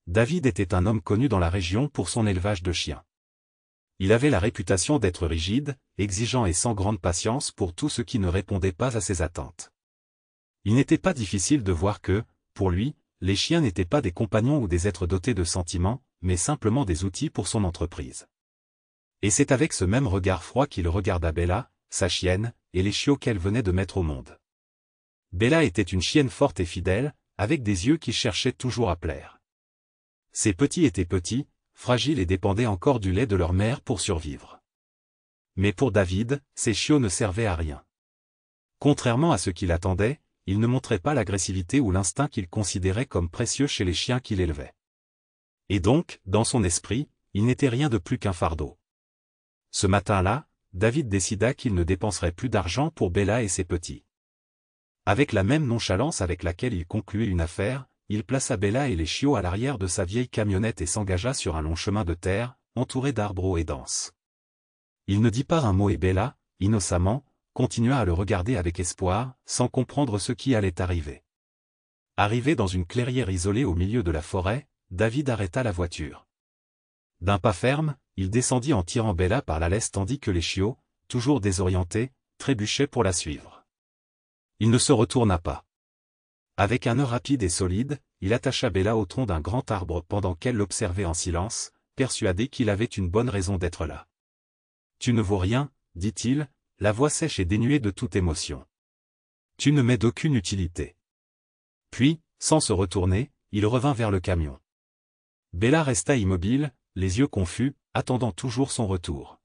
David était un homme connu dans la région pour son élevage de chiens. Il avait la réputation d'être rigide, exigeant et sans grande patience pour tout ce qui ne répondait pas à ses attentes. Il n'était pas difficile de voir que, pour lui, les chiens n'étaient pas des compagnons ou des êtres dotés de sentiments, mais simplement des outils pour son entreprise. Et c'est avec ce même regard froid qu'il regarda Bella, sa chienne, et les chiots qu'elle venait de mettre au monde. Bella était une chienne forte et fidèle, avec des yeux qui cherchaient toujours à plaire. Ses petits étaient petits, fragiles et dépendaient encore du lait de leur mère pour survivre. Mais pour David, ces chiots ne servaient à rien. Contrairement à ce qu'il attendait, il ne montrait pas l'agressivité ou l'instinct qu'il considérait comme précieux chez les chiens qu'il élevait. Et donc, dans son esprit, il n'était rien de plus qu'un fardeau. Ce matin-là, David décida qu'il ne dépenserait plus d'argent pour Bella et ses petits. Avec la même nonchalance avec laquelle il concluait une affaire, il plaça Bella et les chiots à l'arrière de sa vieille camionnette et s'engagea sur un long chemin de terre, entouré d'arbres hauts et denses. Il ne dit pas un mot et Bella, innocemment, continua à le regarder avec espoir, sans comprendre ce qui allait arriver. Arrivé dans une clairière isolée au milieu de la forêt, David arrêta la voiture. D'un pas ferme, il descendit en tirant Bella par la laisse tandis que les chiots, toujours désorientés, trébuchaient pour la suivre. Il ne se retourna pas. Avec un nœud rapide et solide, il attacha Bella au tronc d'un grand arbre pendant qu'elle l'observait en silence, persuadé qu'il avait une bonne raison d'être là. « Tu ne vaux rien, dit-il, la voix sèche et dénuée de toute émotion. Tu ne m'es d'aucune utilité. » Puis, sans se retourner, il revint vers le camion. Bella resta immobile, les yeux confus, attendant toujours son retour.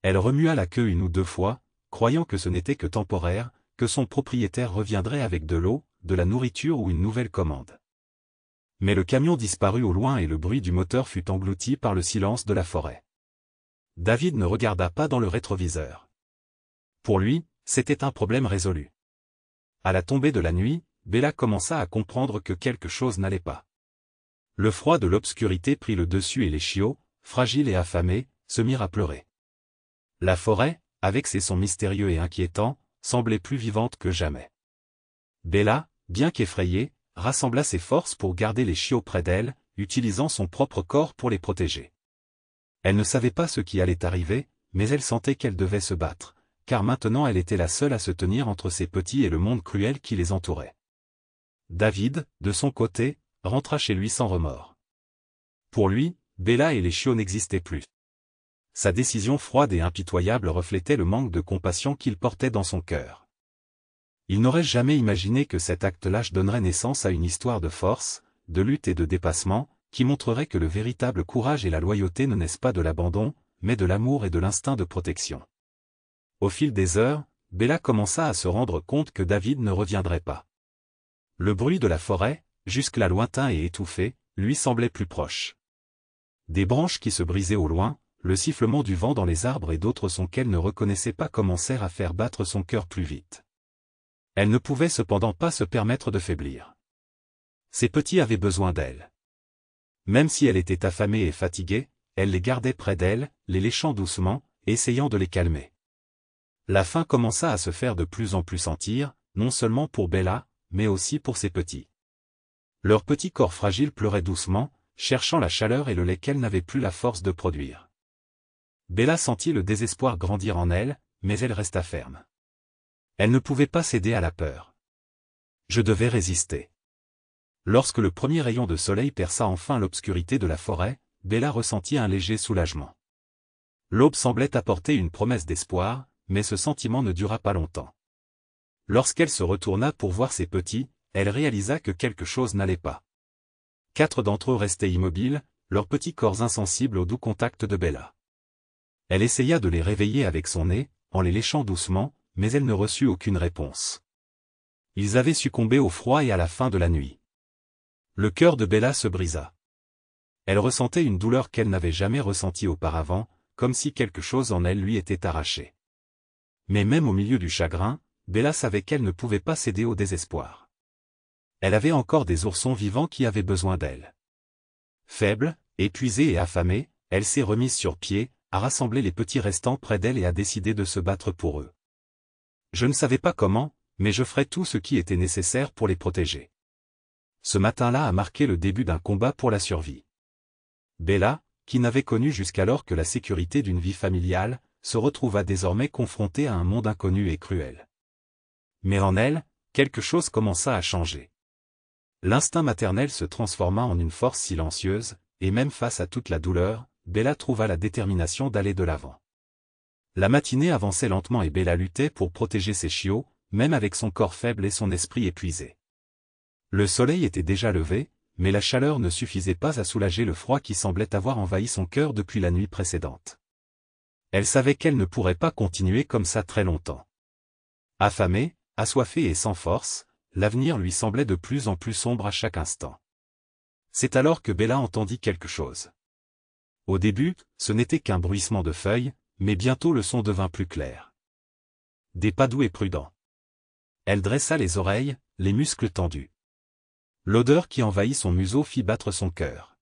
Elle remua la queue une ou deux fois, croyant que ce n'était que temporaire, que son propriétaire reviendrait avec de l'eau, de la nourriture ou une nouvelle commande. Mais le camion disparut au loin et le bruit du moteur fut englouti par le silence de la forêt. David ne regarda pas dans le rétroviseur. Pour lui, c'était un problème résolu. À la tombée de la nuit, Bella commença à comprendre que quelque chose n'allait pas. Le froid de l'obscurité prit le dessus et les chiots, fragiles et affamés, se mirent à pleurer. La forêt, avec ses sons mystérieux et inquiétants, semblait plus vivante que jamais. Bella, bien qu'effrayée, rassembla ses forces pour garder les chiots près d'elle, utilisant son propre corps pour les protéger. Elle ne savait pas ce qui allait arriver, mais elle sentait qu'elle devait se battre, car maintenant elle était la seule à se tenir entre ses petits et le monde cruel qui les entourait. David, de son côté, rentra chez lui sans remords. Pour lui, Bella et les chiots n'existaient plus. Sa décision froide et impitoyable reflétait le manque de compassion qu'il portait dans son cœur. Il n'aurait jamais imaginé que cet acte lâche donnerait naissance à une histoire de force, de lutte et de dépassement, qui montrerait que le véritable courage et la loyauté ne naissent pas de l'abandon, mais de l'amour et de l'instinct de protection. Au fil des heures, Bella commença à se rendre compte que David ne reviendrait pas. Le bruit de la forêt, jusque-là lointain et étouffé, lui semblait plus proche. Des branches qui se brisaient au loin, le sifflement du vent dans les arbres et d'autres sons qu'elle ne reconnaissait pas commencèrent à faire battre son cœur plus vite. Elle ne pouvait cependant pas se permettre de faiblir. Ses petits avaient besoin d'elle. Même si elle était affamée et fatiguée, elle les gardait près d'elle, les léchant doucement, essayant de les calmer. La faim commença à se faire de plus en plus sentir, non seulement pour Bella, mais aussi pour ses petits. Leurs petits corps fragiles pleuraient doucement, cherchant la chaleur et le lait qu'elle n'avait plus la force de produire. Bella sentit le désespoir grandir en elle, mais elle resta ferme. Elle ne pouvait pas céder à la peur. Je devais résister. Lorsque le premier rayon de soleil perça enfin l'obscurité de la forêt, Bella ressentit un léger soulagement. L'aube semblait apporter une promesse d'espoir, mais ce sentiment ne dura pas longtemps. Lorsqu'elle se retourna pour voir ses petits, elle réalisa que quelque chose n'allait pas. 4 d'entre eux restaient immobiles, leurs petits corps insensibles au doux contact de Bella. Elle essaya de les réveiller avec son nez, en les léchant doucement, mais elle ne reçut aucune réponse. Ils avaient succombé au froid et à la faim de la nuit. Le cœur de Bella se brisa. Elle ressentait une douleur qu'elle n'avait jamais ressentie auparavant, comme si quelque chose en elle lui était arraché. Mais même au milieu du chagrin, Bella savait qu'elle ne pouvait pas céder au désespoir. Elle avait encore des oursons vivants qui avaient besoin d'elle. Faible, épuisée et affamée, elle s'est remise sur pied, a rassemblé les petits restants près d'elle et a décidé de se battre pour eux. Je ne savais pas comment, mais je ferai tout ce qui était nécessaire pour les protéger. Ce matin-là a marqué le début d'un combat pour la survie. Bella, qui n'avait connu jusqu'alors que la sécurité d'une vie familiale, se retrouva désormais confrontée à un monde inconnu et cruel. Mais en elle, quelque chose commença à changer. L'instinct maternel se transforma en une force silencieuse, et même face à toute la douleur, Bella trouva la détermination d'aller de l'avant. La matinée avançait lentement et Bella luttait pour protéger ses chiots, même avec son corps faible et son esprit épuisé. Le soleil était déjà levé, mais la chaleur ne suffisait pas à soulager le froid qui semblait avoir envahi son cœur depuis la nuit précédente. Elle savait qu'elle ne pourrait pas continuer comme ça très longtemps. Affamée, assoiffée et sans force, l'avenir lui semblait de plus en plus sombre à chaque instant. C'est alors que Bella entendit quelque chose. Au début, ce n'était qu'un bruissement de feuilles, mais bientôt le son devint plus clair. Des pas doux et prudents. Elle dressa les oreilles, les muscles tendus. L'odeur qui envahit son museau fit battre son cœur.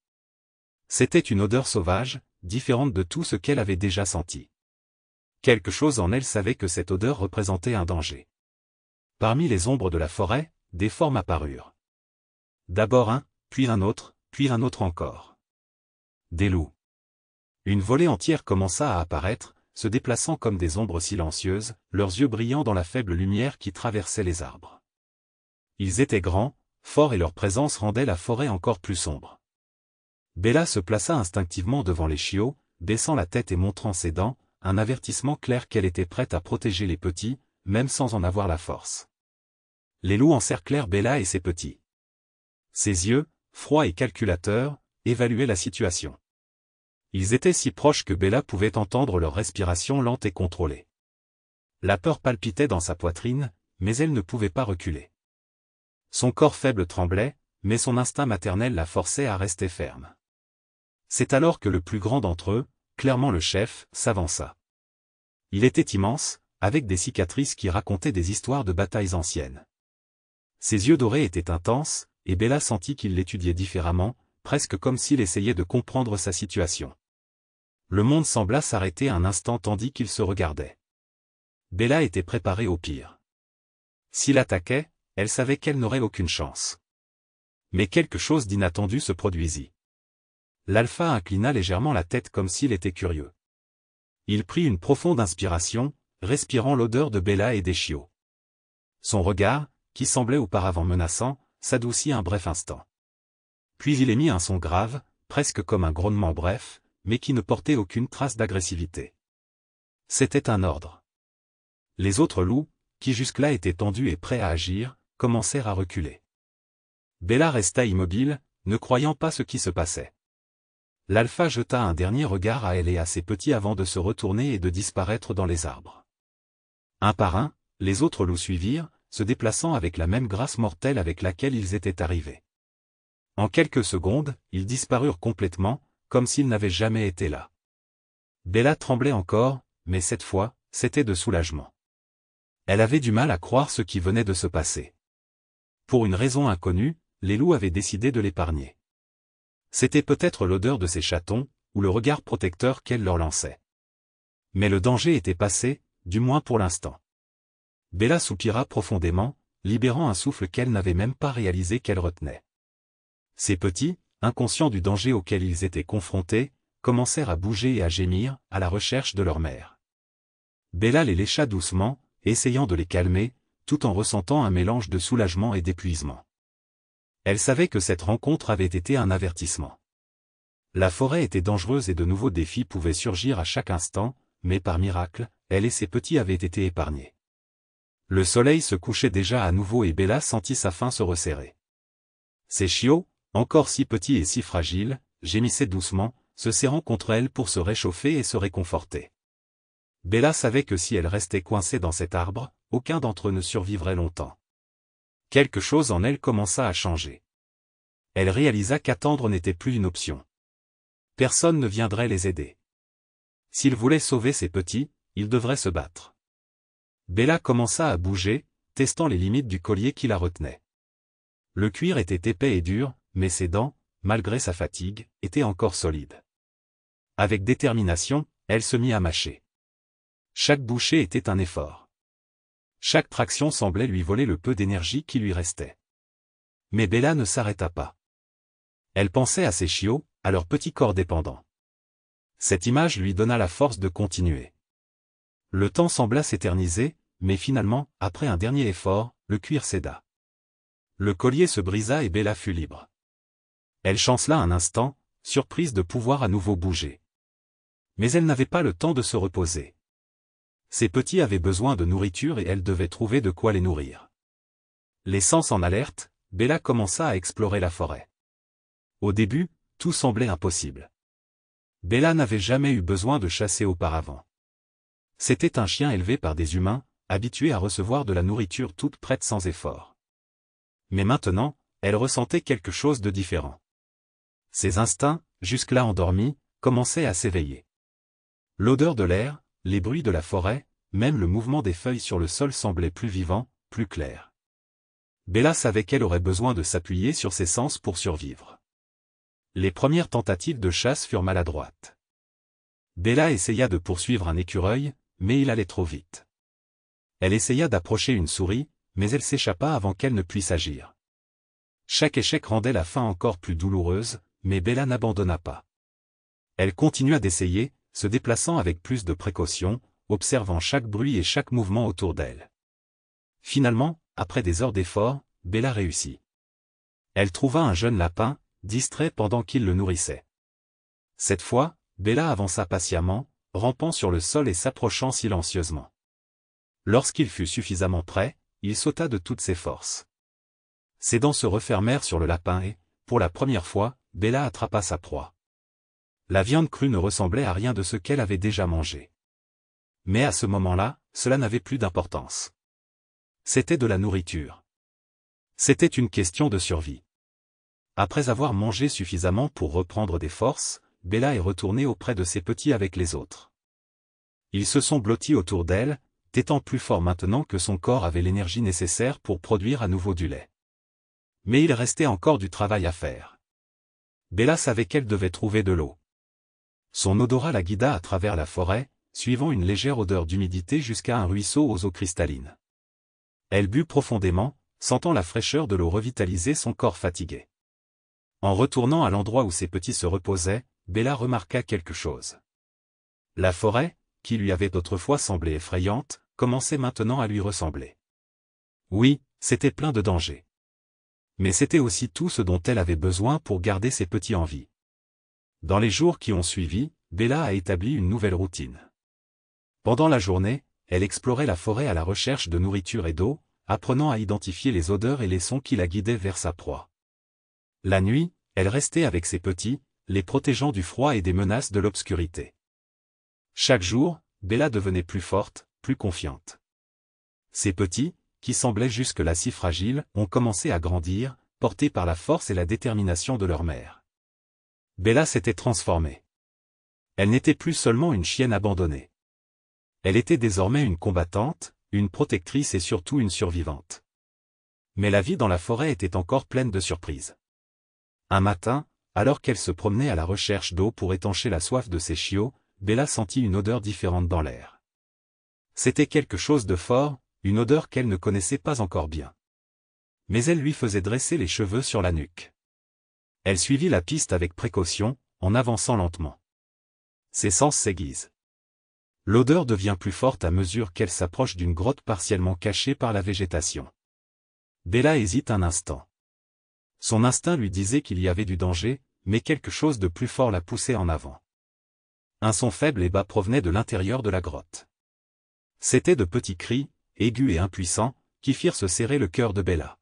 C'était une odeur sauvage, différente de tout ce qu'elle avait déjà senti. Quelque chose en elle savait que cette odeur représentait un danger. Parmi les ombres de la forêt, des formes apparurent. D'abord un, puis un autre encore. Des loups. Une volée entière commença à apparaître, se déplaçant comme des ombres silencieuses, leurs yeux brillant dans la faible lumière qui traversait les arbres. Ils étaient grands, forts et leur présence rendait la forêt encore plus sombre. Bella se plaça instinctivement devant les chiots, baissant la tête et montrant ses dents, un avertissement clair qu'elle était prête à protéger les petits, même sans en avoir la force. Les loups encerclèrent Bella et ses petits. Ses yeux, froids et calculateurs, évaluaient la situation. Ils étaient si proches que Bella pouvait entendre leur respiration lente et contrôlée. La peur palpitait dans sa poitrine, mais elle ne pouvait pas reculer. Son corps faible tremblait, mais son instinct maternel la forçait à rester ferme. C'est alors que le plus grand d'entre eux, clairement le chef, s'avança. Il était immense, avec des cicatrices qui racontaient des histoires de batailles anciennes. Ses yeux dorés étaient intenses, et Bella sentit qu'il l'étudiait différemment, presque comme s'il essayait de comprendre sa situation. Le monde sembla s'arrêter un instant tandis qu'il se regardait. Bella était préparée au pire. S'il attaquait, elle savait qu'elle n'aurait aucune chance. Mais quelque chose d'inattendu se produisit. L'alpha inclina légèrement la tête comme s'il était curieux. Il prit une profonde inspiration, respirant l'odeur de Bella et des chiots. Son regard, qui semblait auparavant menaçant, s'adoucit un bref instant. Puis il émit un son grave, presque comme un grognement bref, mais qui ne portait aucune trace d'agressivité. C'était un ordre. Les autres loups, qui jusque-là étaient tendus et prêts à agir, commencèrent à reculer. Bella resta immobile, ne croyant pas ce qui se passait. L'alpha jeta un dernier regard à elle et à ses petits avant de se retourner et de disparaître dans les arbres. Un par un, les autres loups suivirent, se déplaçant avec la même grâce mortelle avec laquelle ils étaient arrivés. En quelques secondes, ils disparurent complètement, comme s'ils n'avaient jamais été là. Bella tremblait encore, mais cette fois, c'était de soulagement. Elle avait du mal à croire ce qui venait de se passer. Pour une raison inconnue, les loups avaient décidé de l'épargner. C'était peut-être l'odeur de ses chatons, ou le regard protecteur qu'elle leur lançait. Mais le danger était passé, du moins pour l'instant. Bella soupira profondément, libérant un souffle qu'elle n'avait même pas réalisé qu'elle retenait. Ces petits, inconscients du danger auquel ils étaient confrontés, commencèrent à bouger et à gémir, à la recherche de leur mère. Bella les lécha doucement, essayant de les calmer, tout en ressentant un mélange de soulagement et d'épuisement. Elle savait que cette rencontre avait été un avertissement. La forêt était dangereuse et de nouveaux défis pouvaient surgir à chaque instant, mais par miracle, elle et ses petits avaient été épargnés. Le soleil se couchait déjà à nouveau et Bella sentit sa faim se resserrer. Ses chiots, encore si petits et si fragiles, gémissaient doucement, se serrant contre elle pour se réchauffer et se réconforter. Bella savait que si elle restait coincée dans cet arbre, aucun d'entre eux ne survivrait longtemps. Quelque chose en elle commença à changer. Elle réalisa qu'attendre n'était plus une option. Personne ne viendrait les aider. S'ils voulaient sauver ses petits, ils devraient se battre. Bella commença à bouger, testant les limites du collier qui la retenait. Le cuir était épais et dur, mais ses dents, malgré sa fatigue, étaient encore solides. Avec détermination, elle se mit à mâcher. Chaque bouchée était un effort. Chaque traction semblait lui voler le peu d'énergie qui lui restait. Mais Bella ne s'arrêta pas. Elle pensait à ses chiots, à leur petit corps dépendant. Cette image lui donna la force de continuer. Le temps sembla s'éterniser, mais finalement, après un dernier effort, le cuir céda. Le collier se brisa et Bella fut libre. Elle chancela un instant, surprise de pouvoir à nouveau bouger. Mais elle n'avait pas le temps de se reposer. Ses petits avaient besoin de nourriture et elle devait trouver de quoi les nourrir. Les sens en alerte, Bella commença à explorer la forêt. Au début, tout semblait impossible. Bella n'avait jamais eu besoin de chasser auparavant. C'était un chien élevé par des humains, habitué à recevoir de la nourriture toute prête sans effort. Mais maintenant, elle ressentait quelque chose de différent. Ses instincts, jusque-là endormis, commençaient à s'éveiller. L'odeur de l'air, les bruits de la forêt, même le mouvement des feuilles sur le sol semblait plus vivant, plus clair. Bella savait qu'elle aurait besoin de s'appuyer sur ses sens pour survivre. Les premières tentatives de chasse furent maladroites. Bella essaya de poursuivre un écureuil, mais il allait trop vite. Elle essaya d'approcher une souris, mais elle s'échappa avant qu'elle ne puisse agir. Chaque échec rendait la faim encore plus douloureuse, mais Bella n'abandonna pas. Elle continua d'essayer, se déplaçant avec plus de précaution, observant chaque bruit et chaque mouvement autour d'elle. Finalement, après des heures d'effort, Bella réussit. Elle trouva un jeune lapin, distrait pendant qu'il le nourrissait. Cette fois, Bella avança patiemment, rampant sur le sol et s'approchant silencieusement. Lorsqu'il fut suffisamment près, il sauta de toutes ses forces. Ses dents se refermèrent sur le lapin et, pour la première fois, Bella attrapa sa proie. La viande crue ne ressemblait à rien de ce qu'elle avait déjà mangé. Mais à ce moment-là, cela n'avait plus d'importance. C'était de la nourriture. C'était une question de survie. Après avoir mangé suffisamment pour reprendre des forces, Bella est retournée auprès de ses petits avec les autres. Ils se sont blottis autour d'elle, étant plus forts maintenant que son corps avait l'énergie nécessaire pour produire à nouveau du lait. Mais il restait encore du travail à faire. Bella savait qu'elle devait trouver de l'eau. Son odorat la guida à travers la forêt, suivant une légère odeur d'humidité jusqu'à un ruisseau aux eaux cristallines. Elle but profondément, sentant la fraîcheur de l'eau revitaliser son corps fatigué. En retournant à l'endroit où ses petits se reposaient, Bella remarqua quelque chose. La forêt, qui lui avait autrefois semblé effrayante, commençait maintenant à lui ressembler. Oui, c'était plein de dangers. Mais c'était aussi tout ce dont elle avait besoin pour garder ses petits en vie. Dans les jours qui ont suivi, Bella a établi une nouvelle routine. Pendant la journée, elle explorait la forêt à la recherche de nourriture et d'eau, apprenant à identifier les odeurs et les sons qui la guidaient vers sa proie. La nuit, elle restait avec ses petits, les protégeant du froid et des menaces de l'obscurité. Chaque jour, Bella devenait plus forte, plus confiante. Ses petits, qui semblaient jusque-là si fragiles, ont commencé à grandir, portés par la force et la détermination de leur mère. Bella s'était transformée. Elle n'était plus seulement une chienne abandonnée. Elle était désormais une combattante, une protectrice et surtout une survivante. Mais la vie dans la forêt était encore pleine de surprises. Un matin, alors qu'elle se promenait à la recherche d'eau pour étancher la soif de ses chiots, Bella sentit une odeur différente dans l'air. C'était quelque chose de fort, une odeur qu'elle ne connaissait pas encore bien. Mais elle lui faisait dresser les cheveux sur la nuque. Elle suivit la piste avec précaution, en avançant lentement. Ses sens s'aiguisent. L'odeur devient plus forte à mesure qu'elle s'approche d'une grotte partiellement cachée par la végétation. Bella hésite un instant. Son instinct lui disait qu'il y avait du danger, mais quelque chose de plus fort la poussait en avant. Un son faible et bas provenait de l'intérieur de la grotte. C'étaient de petits cris, aigus et impuissants, qui firent se serrer le cœur de Bella.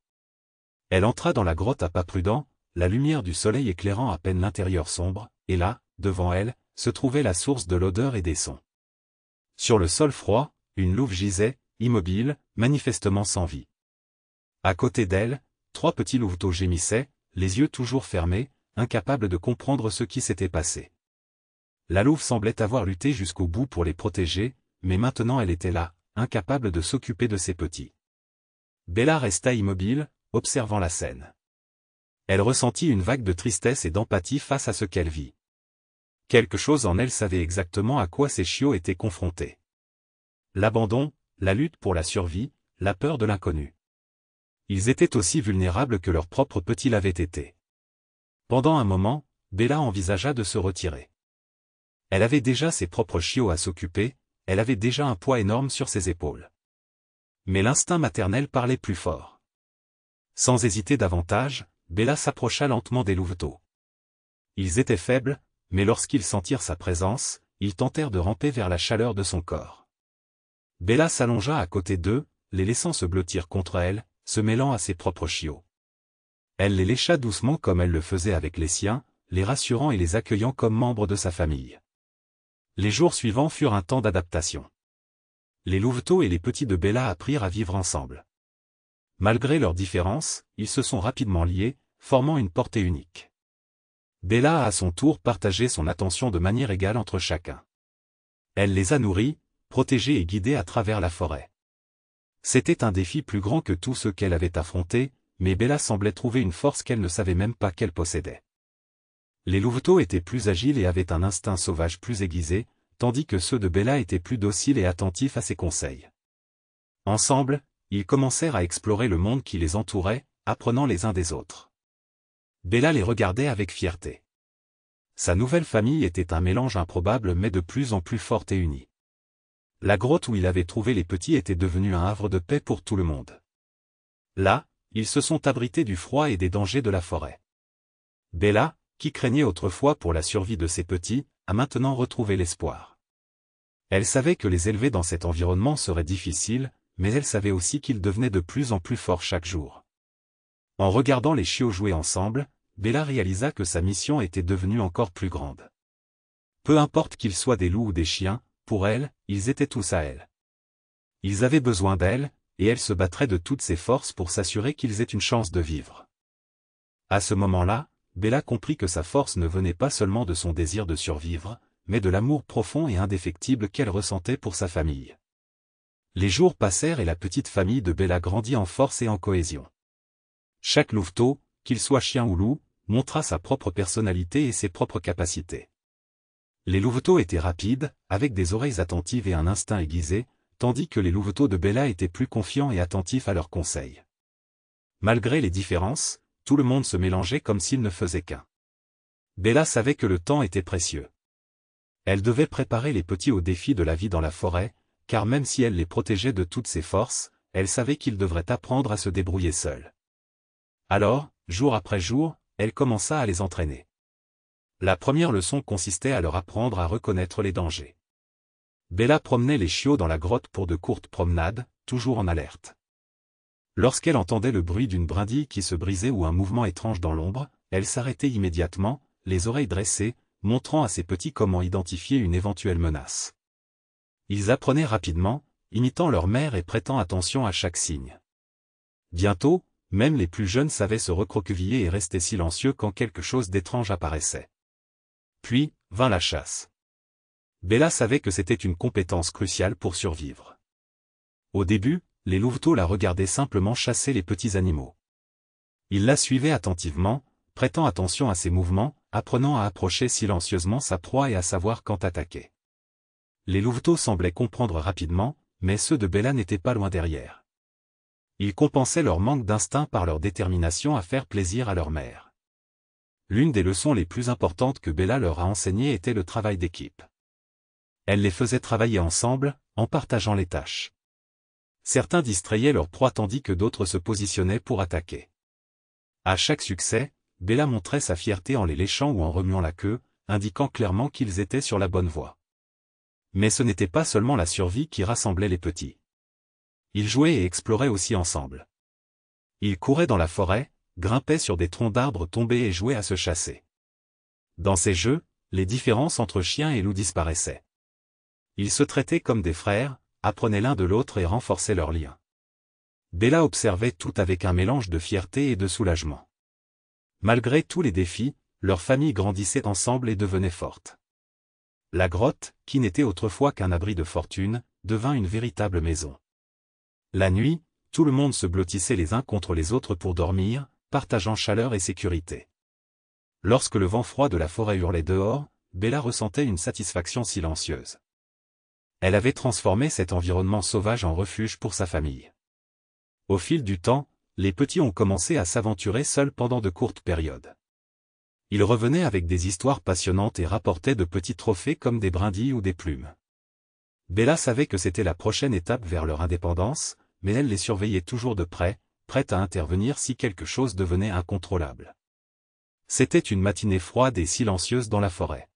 Elle entra dans la grotte à pas prudents, la lumière du soleil éclairant à peine l'intérieur sombre, et là, devant elle, se trouvait la source de l'odeur et des sons. Sur le sol froid, une louve gisait, immobile, manifestement sans vie. À côté d'elle, 3 petits louveteaux gémissaient, les yeux toujours fermés, incapables de comprendre ce qui s'était passé. La louve semblait avoir lutté jusqu'au bout pour les protéger, mais maintenant elle était là, incapable de s'occuper de ses petits. Bella resta immobile, observant la scène. Elle ressentit une vague de tristesse et d'empathie face à ce qu'elle vit. Quelque chose en elle savait exactement à quoi ses chiots étaient confrontés. L'abandon, la lutte pour la survie, la peur de l'inconnu. Ils étaient aussi vulnérables que leurs propres petits l'avaient été. Pendant un moment, Bella envisagea de se retirer. Elle avait déjà ses propres chiots à s'occuper, elle avait déjà un poids énorme sur ses épaules. Mais l'instinct maternel parlait plus fort. Sans hésiter davantage, Bella s'approcha lentement des louveteaux. Ils étaient faibles, mais lorsqu'ils sentirent sa présence, ils tentèrent de ramper vers la chaleur de son corps. Bella s'allongea à côté d'eux, les laissant se blottir contre elle, se mêlant à ses propres chiots. Elle les lécha doucement comme elle le faisait avec les siens, les rassurant et les accueillant comme membres de sa famille. Les jours suivants furent un temps d'adaptation. Les louveteaux et les petits de Bella apprirent à vivre ensemble. Malgré leurs différences, ils se sont rapidement liés, formant une portée unique. Bella a à son tour partagé son attention de manière égale entre chacun. Elle les a nourris, protégés et guidés à travers la forêt. C'était un défi plus grand que tous ceux qu'elle avait affrontés, mais Bella semblait trouver une force qu'elle ne savait même pas qu'elle possédait. Les louveteaux étaient plus agiles et avaient un instinct sauvage plus aiguisé, tandis que ceux de Bella étaient plus dociles et attentifs à ses conseils. Ensemble, ils commencèrent à explorer le monde qui les entourait, apprenant les uns des autres. Bella les regardait avec fierté. Sa nouvelle famille était un mélange improbable mais de plus en plus forte et unie. La grotte où il avait trouvé les petits était devenue un havre de paix pour tout le monde. Là, ils se sont abrités du froid et des dangers de la forêt. Bella, qui craignait autrefois pour la survie de ses petits, a maintenant retrouvé l'espoir. Elle savait que les élever dans cet environnement serait difficile, mais elle savait aussi qu'ils devenaient de plus en plus forts chaque jour. En regardant les chiots jouer ensemble, Bella réalisa que sa mission était devenue encore plus grande. Peu importe qu'ils soient des loups ou des chiens, pour elle, ils étaient tous à elle. Ils avaient besoin d'elle, et elle se battrait de toutes ses forces pour s'assurer qu'ils aient une chance de vivre. À ce moment-là, Bella comprit que sa force ne venait pas seulement de son désir de survivre, mais de l'amour profond et indéfectible qu'elle ressentait pour sa famille. Les jours passèrent et la petite famille de Bella grandit en force et en cohésion. Chaque louveteau, qu'il soit chien ou loup, montra sa propre personnalité et ses propres capacités. Les louveteaux étaient rapides, avec des oreilles attentives et un instinct aiguisé, tandis que les louveteaux de Bella étaient plus confiants et attentifs à leurs conseils. Malgré les différences, tout le monde se mélangeait comme s'il ne faisait qu'un. Bella savait que le temps était précieux. Elle devait préparer les petits aux défis de la vie dans la forêt, car même si elle les protégeait de toutes ses forces, elle savait qu'ils devraient apprendre à se débrouiller seuls. Alors, jour après jour, elle commença à les entraîner. La première leçon consistait à leur apprendre à reconnaître les dangers. Bella promenait les chiots dans la grotte pour de courtes promenades, toujours en alerte. Lorsqu'elle entendait le bruit d'une brindille qui se brisait ou un mouvement étrange dans l'ombre, elle s'arrêtait immédiatement, les oreilles dressées, montrant à ses petits comment identifier une éventuelle menace. Ils apprenaient rapidement, imitant leur mère et prêtant attention à chaque signe. Bientôt, même les plus jeunes savaient se recroqueviller et rester silencieux quand quelque chose d'étrange apparaissait. Puis, vint la chasse. Bella savait que c'était une compétence cruciale pour survivre. Au début, les louveteaux la regardaient simplement chasser les petits animaux. Ils la suivaient attentivement, prêtant attention à ses mouvements, apprenant à approcher silencieusement sa proie et à savoir quand attaquer. Les louveteaux semblaient comprendre rapidement, mais ceux de Bella n'étaient pas loin derrière. Ils compensaient leur manque d'instinct par leur détermination à faire plaisir à leur mère. L'une des leçons les plus importantes que Bella leur a enseignées était le travail d'équipe. Elle les faisait travailler ensemble, en partageant les tâches. Certains distrayaient leur proie tandis que d'autres se positionnaient pour attaquer. À chaque succès, Bella montrait sa fierté en les léchant ou en remuant la queue, indiquant clairement qu'ils étaient sur la bonne voie. Mais ce n'était pas seulement la survie qui rassemblait les petits. Ils jouaient et exploraient aussi ensemble. Ils couraient dans la forêt, grimpaient sur des troncs d'arbres tombés et jouaient à se chasser. Dans ces jeux, les différences entre chiens et loups disparaissaient. Ils se traitaient comme des frères, apprenaient l'un de l'autre et renforçaient leurs liens. Bella observait tout avec un mélange de fierté et de soulagement. Malgré tous les défis, leur famille grandissait ensemble et devenait forte. La grotte, qui n'était autrefois qu'un abri de fortune, devint une véritable maison. La nuit, tout le monde se blottissait les uns contre les autres pour dormir, partageant chaleur et sécurité. Lorsque le vent froid de la forêt hurlait dehors, Bella ressentait une satisfaction silencieuse. Elle avait transformé cet environnement sauvage en refuge pour sa famille. Au fil du temps, les petits ont commencé à s'aventurer seuls pendant de courtes périodes. Ils revenaient avec des histoires passionnantes et rapportaient de petits trophées comme des brindilles ou des plumes. Bella savait que c'était la prochaine étape vers leur indépendance, mais elle les surveillait toujours de près, prête à intervenir si quelque chose devenait incontrôlable. C'était une matinée froide et silencieuse dans la forêt.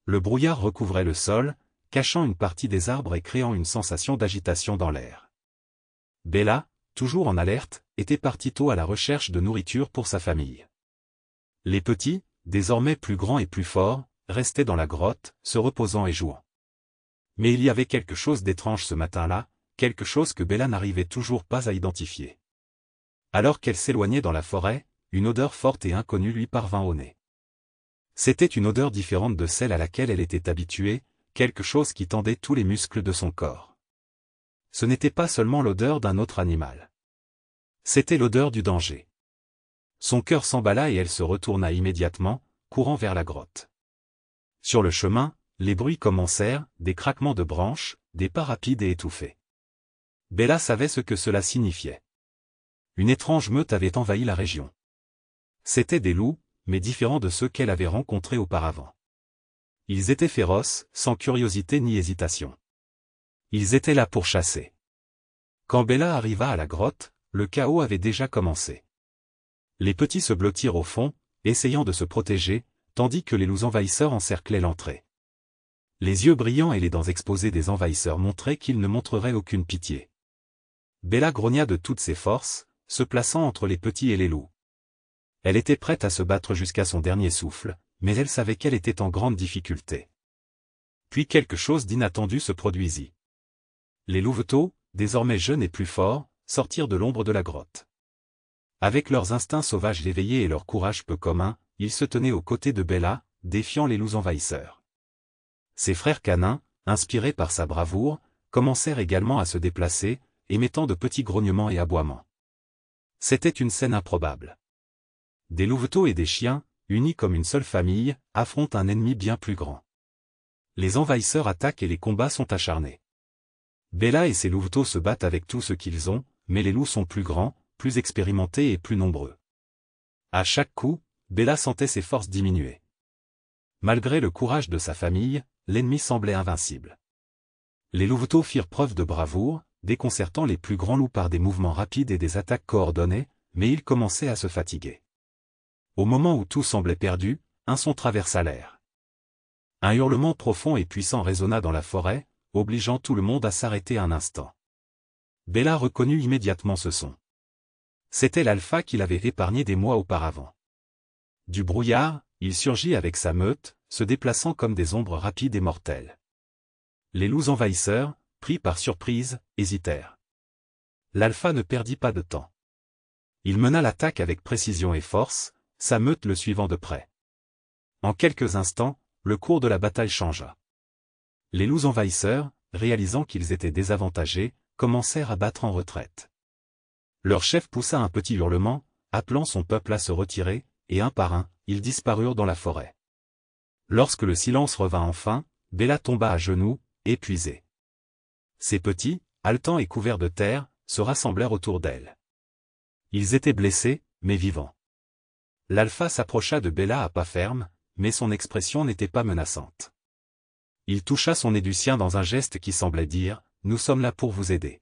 Le brouillard recouvrait le sol, cachant une partie des arbres et créant une sensation d'agitation dans l'air. Bella, toujours en alerte, était partie tôt à la recherche de nourriture pour sa famille. Les petits, désormais plus grands et plus forts, restaient dans la grotte, se reposant et jouant. Mais il y avait quelque chose d'étrange ce matin-là, quelque chose que Bella n'arrivait toujours pas à identifier. Alors qu'elle s'éloignait dans la forêt, une odeur forte et inconnue lui parvint au nez. C'était une odeur différente de celle à laquelle elle était habituée, quelque chose qui tendait tous les muscles de son corps. Ce n'était pas seulement l'odeur d'un autre animal. C'était l'odeur du danger. Son cœur s'emballa et elle se retourna immédiatement, courant vers la grotte. Sur le chemin, les bruits commencèrent, des craquements de branches, des pas rapides et étouffés. Bella savait ce que cela signifiait. Une étrange meute avait envahi la région. C'étaient des loups, mais différents de ceux qu'elle avait rencontrés auparavant. Ils étaient féroces, sans curiosité ni hésitation. Ils étaient là pour chasser. Quand Bella arriva à la grotte, le chaos avait déjà commencé. Les petits se blottirent au fond, essayant de se protéger, tandis que les loups envahisseurs encerclaient l'entrée. Les yeux brillants et les dents exposées des envahisseurs montraient qu'ils ne montreraient aucune pitié. Bella grogna de toutes ses forces, se plaçant entre les petits et les loups. Elle était prête à se battre jusqu'à son dernier souffle, mais elle savait qu'elle était en grande difficulté. Puis quelque chose d'inattendu se produisit. Les louveteaux, désormais jeunes et plus forts, sortirent de l'ombre de la grotte. Avec leurs instincts sauvages éveillés et leur courage peu commun, ils se tenaient aux côtés de Bella, défiant les loups envahisseurs. Ses frères canins, inspirés par sa bravoure, commencèrent également à se déplacer, émettant de petits grognements et aboiements. C'était une scène improbable. Des louveteaux et des chiens, unis comme une seule famille, affrontent un ennemi bien plus grand. Les envahisseurs attaquent et les combats sont acharnés. Bella et ses louveteaux se battent avec tout ce qu'ils ont, mais les loups sont plus grands, plus expérimentés et plus nombreux. À chaque coup, Bella sentait ses forces diminuer. Malgré le courage de sa famille, l'ennemi semblait invincible. Les louveteaux firent preuve de bravoure, déconcertant les plus grands loups par des mouvements rapides et des attaques coordonnées, mais ils commençaient à se fatiguer. Au moment où tout semblait perdu, un son traversa l'air. Un hurlement profond et puissant résonna dans la forêt, obligeant tout le monde à s'arrêter un instant. Bella reconnut immédiatement ce son. C'était l'alpha qui l'avait épargné des mois auparavant. Du brouillard, il surgit avec sa meute, se déplaçant comme des ombres rapides et mortelles. Les loups envahisseurs, pris par surprise, hésitèrent. L'alpha ne perdit pas de temps. Il mena l'attaque avec précision et force, sa meute le suivant de près. En quelques instants, le cours de la bataille changea. Les loups envahisseurs, réalisant qu'ils étaient désavantagés, commencèrent à battre en retraite. Leur chef poussa un petit hurlement, appelant son peuple à se retirer, et un par un, ils disparurent dans la forêt. Lorsque le silence revint enfin, Bella tomba à genoux, épuisée. Ses petits, haletants et couverts de terre, se rassemblèrent autour d'elle. Ils étaient blessés, mais vivants. L'alpha s'approcha de Bella à pas fermes, mais son expression n'était pas menaçante. Il toucha son édusien dans un geste qui semblait dire « Nous sommes là pour vous aider ».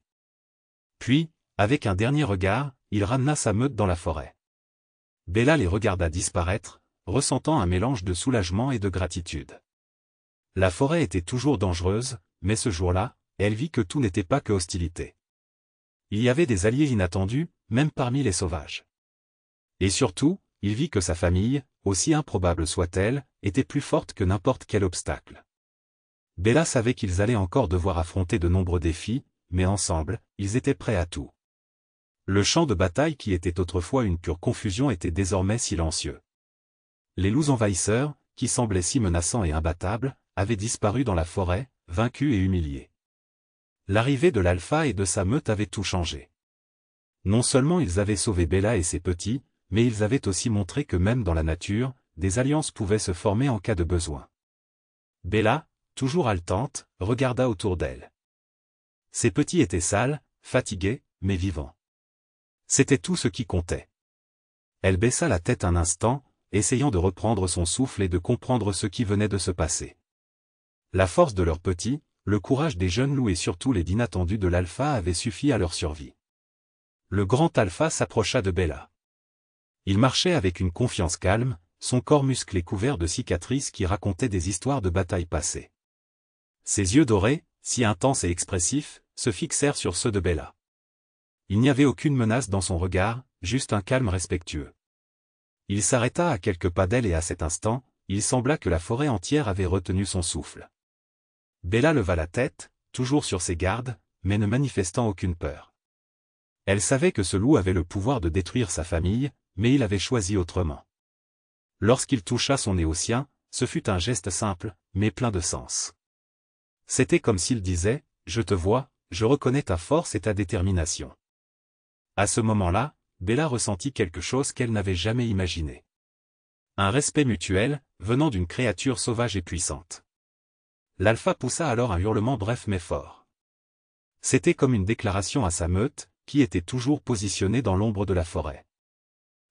Puis, avec un dernier regard, il ramena sa meute dans la forêt. Bella les regarda disparaître, ressentant un mélange de soulagement et de gratitude. La forêt était toujours dangereuse, mais ce jour-là, elle vit que tout n'était pas que hostilité. Il y avait des alliés inattendus, même parmi les sauvages. Et surtout, il vit que sa famille, aussi improbable soit-elle, était plus forte que n'importe quel obstacle. Bella savait qu'ils allaient encore devoir affronter de nombreux défis, mais ensemble, ils étaient prêts à tout. Le champ de bataille qui était autrefois une pure confusion était désormais silencieux. Les loups envahisseurs, qui semblaient si menaçants et imbattables, avaient disparu dans la forêt, vaincus et humiliés. L'arrivée de l'alpha et de sa meute avait tout changé. Non seulement ils avaient sauvé Bella et ses petits, mais ils avaient aussi montré que même dans la nature, des alliances pouvaient se former en cas de besoin. Bella, toujours haletante, regarda autour d'elle. Ses petits étaient sales, fatigués, mais vivants. C'était tout ce qui comptait. Elle baissa la tête un instant, essayant de reprendre son souffle et de comprendre ce qui venait de se passer. La force de leurs petits, le courage des jeunes loups et surtout les inattendus de l'alpha avaient suffi à leur survie. Le grand alpha s'approcha de Bella. Il marchait avec une confiance calme, son corps musclé couvert de cicatrices qui racontaient des histoires de batailles passées. Ses yeux dorés, si intenses et expressifs, se fixèrent sur ceux de Bella. Il n'y avait aucune menace dans son regard, juste un calme respectueux. Il s'arrêta à quelques pas d'elle et à cet instant, il sembla que la forêt entière avait retenu son souffle. Bella leva la tête, toujours sur ses gardes, mais ne manifestant aucune peur. Elle savait que ce loup avait le pouvoir de détruire sa famille, mais il avait choisi autrement. Lorsqu'il toucha son nez au sien, ce fut un geste simple, mais plein de sens. C'était comme s'il disait, « Je te vois, je reconnais ta force et ta détermination. » À ce moment-là, Bella ressentit quelque chose qu'elle n'avait jamais imaginé. Un respect mutuel, venant d'une créature sauvage et puissante. L'alpha poussa alors un hurlement bref mais fort. C'était comme une déclaration à sa meute, qui était toujours positionnée dans l'ombre de la forêt.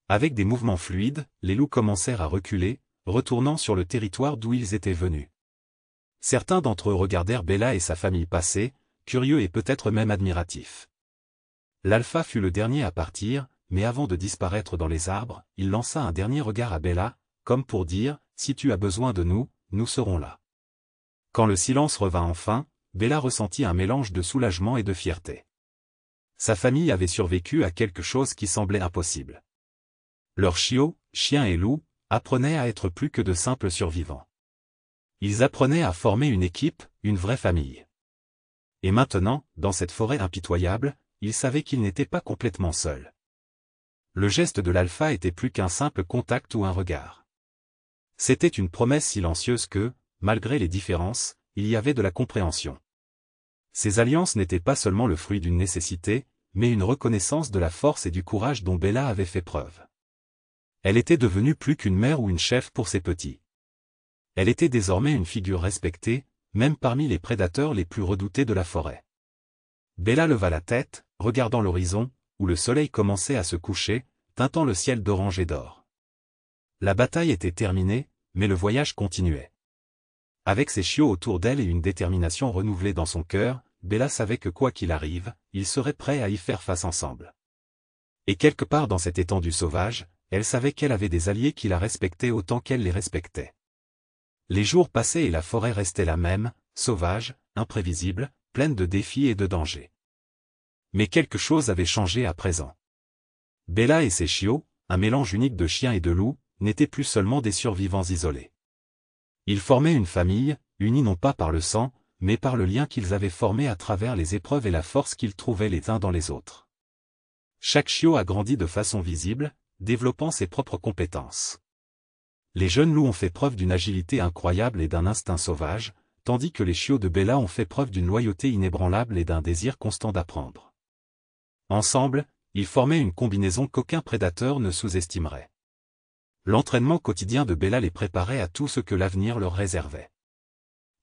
Avec des mouvements fluides, les loups commencèrent à reculer, retournant sur le territoire d'où ils étaient venus. Certains d'entre eux regardèrent Bella et sa famille passer, curieux et peut-être même admiratifs. L'alpha fut le dernier à partir, mais avant de disparaître dans les arbres, il lança un dernier regard à Bella, comme pour dire, « Si tu as besoin de nous, nous serons là. » Quand le silence revint enfin, Bella ressentit un mélange de soulagement et de fierté. Sa famille avait survécu à quelque chose qui semblait impossible. Leurs chiots, chiens et loups, apprenaient à être plus que de simples survivants. Ils apprenaient à former une équipe, une vraie famille. Et maintenant, dans cette forêt impitoyable, ils savaient qu'ils n'étaient pas complètement seuls. Le geste de l'alpha était plus qu'un simple contact ou un regard. C'était une promesse silencieuse que, malgré les différences, il y avait de la compréhension. Ces alliances n'étaient pas seulement le fruit d'une nécessité, mais une reconnaissance de la force et du courage dont Bella avait fait preuve. Elle était devenue plus qu'une mère ou une chef pour ses petits. Elle était désormais une figure respectée, même parmi les prédateurs les plus redoutés de la forêt. Bella leva la tête, regardant l'horizon, où le soleil commençait à se coucher, teintant le ciel d'orange et d'or. La bataille était terminée, mais le voyage continuait. Avec ses chiots autour d'elle et une détermination renouvelée dans son cœur, Bella savait que quoi qu'il arrive, ils seraient prêts à y faire face ensemble. Et quelque part dans cette étendue sauvage, elle savait qu'elle avait des alliés qui la respectaient autant qu'elle les respectait. Les jours passaient et la forêt restait la même, sauvage, imprévisible, pleine de défis et de dangers. Mais quelque chose avait changé à présent. Bella et ses chiots, un mélange unique de chiens et de loups, n'étaient plus seulement des survivants isolés. Ils formaient une famille, unie non pas par le sang, mais par le lien qu'ils avaient formé à travers les épreuves et la force qu'ils trouvaient les uns dans les autres. Chaque chiot a grandi de façon visible, développant ses propres compétences. Les jeunes loups ont fait preuve d'une agilité incroyable et d'un instinct sauvage, tandis que les chiots de Bella ont fait preuve d'une loyauté inébranlable et d'un désir constant d'apprendre. Ensemble, ils formaient une combinaison qu'aucun prédateur ne sous-estimerait. L'entraînement quotidien de Bella les préparait à tout ce que l'avenir leur réservait.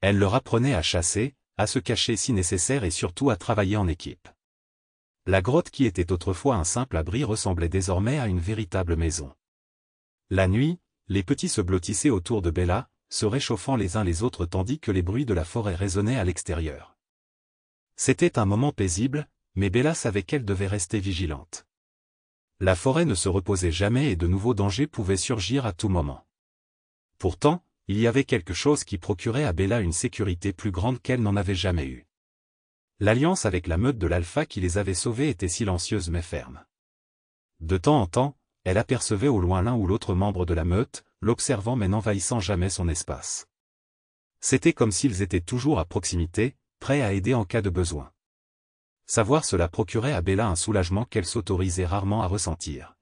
Elle leur apprenait à chasser, à se cacher si nécessaire et surtout à travailler en équipe. La grotte qui était autrefois un simple abri ressemblait désormais à une véritable maison. La nuit, les petits se blottissaient autour de Bella, se réchauffant les uns les autres tandis que les bruits de la forêt résonnaient à l'extérieur. C'était un moment paisible, mais Bella savait qu'elle devait rester vigilante. La forêt ne se reposait jamais et de nouveaux dangers pouvaient surgir à tout moment. Pourtant, il y avait quelque chose qui procurait à Bella une sécurité plus grande qu'elle n'en avait jamais eue. L'alliance avec la meute de l'alpha qui les avait sauvés était silencieuse mais ferme. De temps en temps, elle apercevait au loin l'un ou l'autre membre de la meute, l'observant mais n'envahissant jamais son espace. C'était comme s'ils étaient toujours à proximité, prêts à aider en cas de besoin. Savoir cela procurait à Bella un soulagement qu'elle s'autorisait rarement à ressentir.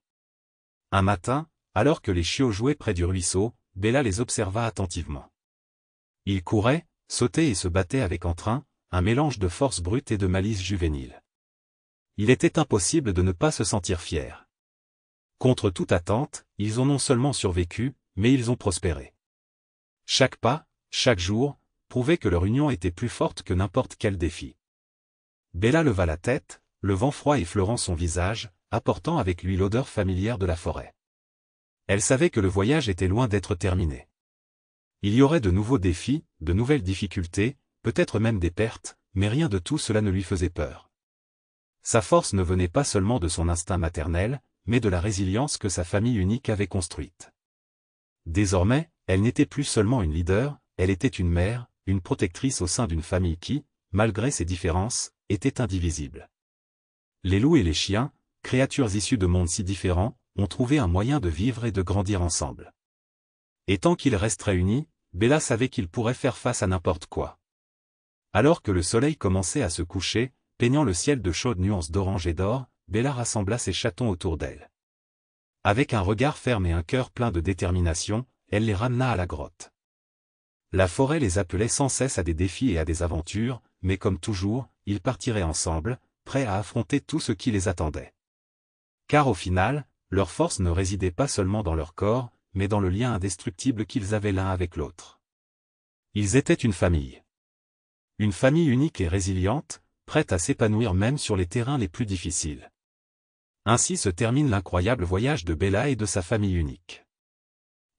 Un matin, alors que les chiots jouaient près du ruisseau, Bella les observa attentivement. Ils couraient, sautaient et se battaient avec entrain, un mélange de force brute et de malice juvénile. Il était impossible de ne pas se sentir fier. Contre toute attente, ils ont non seulement survécu, mais ils ont prospéré. Chaque pas, chaque jour, prouvait que leur union était plus forte que n'importe quel défi. Bella leva la tête, le vent froid effleurant son visage, apportant avec lui l'odeur familière de la forêt. Elle savait que le voyage était loin d'être terminé. Il y aurait de nouveaux défis, de nouvelles difficultés, peut-être même des pertes, mais rien de tout cela ne lui faisait peur. Sa force ne venait pas seulement de son instinct maternel, mais de la résilience que sa famille unique avait construite. Désormais, elle n'était plus seulement une leader, elle était une mère, une protectrice au sein d'une famille qui, malgré ses différences, était indivisible. Les loups et les chiens, créatures issues de mondes si différents, ont trouvé un moyen de vivre et de grandir ensemble. Et tant qu'ils resteraient unis, Bella savait qu'ils pourraient faire face à n'importe quoi. Alors que le soleil commençait à se coucher, peignant le ciel de chaudes nuances d'orange et d'or, Bella rassembla ses chatons autour d'elle. Avec un regard ferme et un cœur plein de détermination, elle les ramena à la grotte. La forêt les appelait sans cesse à des défis et à des aventures, mais comme toujours, ils partiraient ensemble, prêts à affronter tout ce qui les attendait. Car au final, leur force ne résidait pas seulement dans leur corps, mais dans le lien indestructible qu'ils avaient l'un avec l'autre. Ils étaient une famille. Une famille unique et résiliente, prête à s'épanouir même sur les terrains les plus difficiles. Ainsi se termine l'incroyable voyage de Bella et de sa famille unique.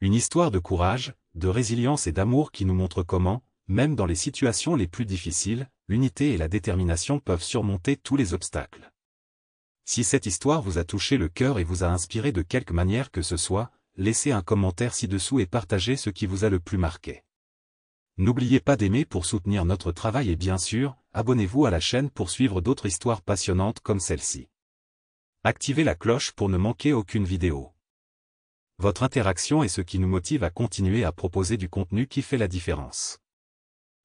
Une histoire de courage, de résilience et d'amour qui nous montre comment, même dans les situations les plus difficiles, l'unité et la détermination peuvent surmonter tous les obstacles. Si cette histoire vous a touché le cœur et vous a inspiré de quelque manière que ce soit, laissez un commentaire ci-dessous et partagez ce qui vous a le plus marqué. N'oubliez pas d'aimer pour soutenir notre travail et bien sûr, abonnez-vous à la chaîne pour suivre d'autres histoires passionnantes comme celle-ci. Activez la cloche pour ne manquer aucune vidéo. Votre interaction est ce qui nous motive à continuer à proposer du contenu qui fait la différence.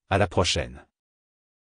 À la prochaine.